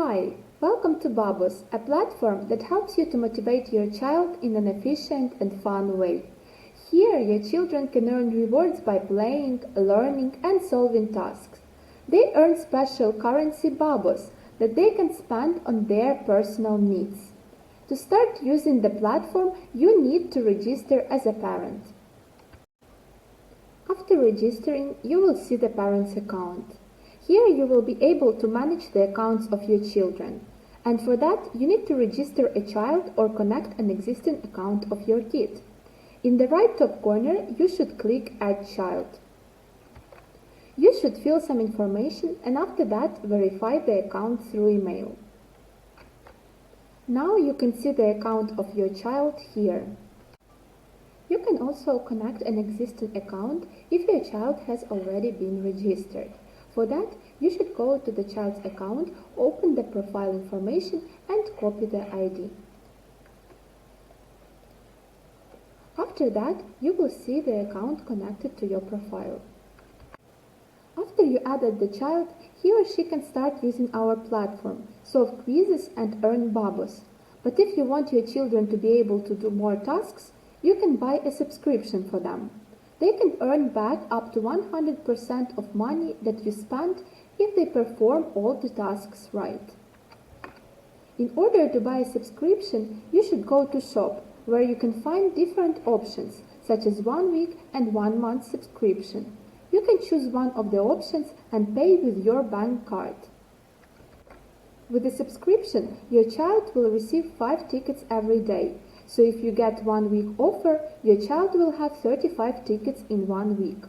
Hi, welcome to Babos, a platform that helps you to motivate your child in an efficient and fun way. Here, your children can earn rewards by playing, learning, and solving tasks. They earn special currency Babos that they can spend on their personal needs. To start using the platform, you need to register as a parent. After registering, you will see the parent's account. Here you will be able to manage the accounts of your children. And for that, you need to register a child or connect an existing account of your kid. In the right top corner, you should click Add Child. You should fill some information and after that, verify the account through email. Now you can see the account of your child here. You can also connect an existing account if your child has already been registered. For that, you should go to the child's account, open the profile information and copy the ID. After that, you will see the account connected to your profile. After you added the child, he or she can start using our platform, solve quizzes and earn Babos. But if you want your children to be able to do more tasks, you can buy a subscription for them. They can earn back up to 100% of money that you spent if they perform all the tasks right. In order to buy a subscription, you should go to Shop, where you can find different options, such as 1 week and 1 month subscription. You can choose one of the options and pay with your bank card. With the subscription, your child will receive 5 tickets every day. So if you get 1 week offer, your child will have 35 tickets in 1 week.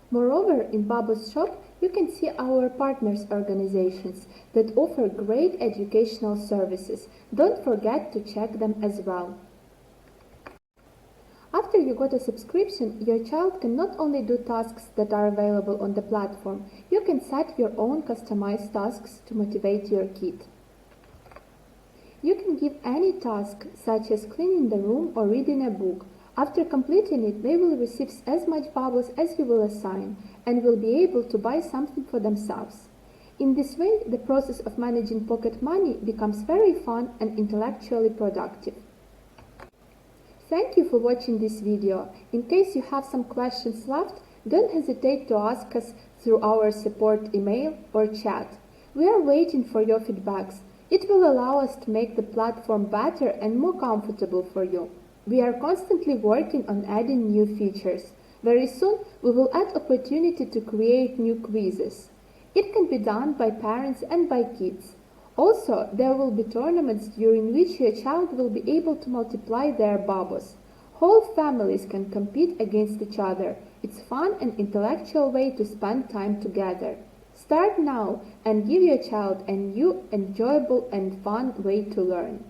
Moreover, in Babos shop, you can see our partners organizations that offer great educational services. Don't forget to check them as well. After you got a subscription, your child can not only do tasks that are available on the platform, you can set your own customized tasks to motivate your kid. You can give any task, such as cleaning the room or reading a book. After completing it, they will receive as much Babos as you will assign and will be able to buy something for themselves. In this way, the process of managing pocket money becomes very fun and intellectually productive. Thank you for watching this video. In case you have some questions left, don't hesitate to ask us through our support email or chat. We are waiting for your feedbacks. It will allow us to make the platform better and more comfortable for you. We are constantly working on adding new features. Very soon, we will add opportunity to create new quizzes. It can be done by parents and by kids. Also, there will be tournaments during which your child will be able to multiply their Babos. Whole families can compete against each other. It's fun and intellectual way to spend time together. Start now and give your child a new, enjoyable and fun way to learn.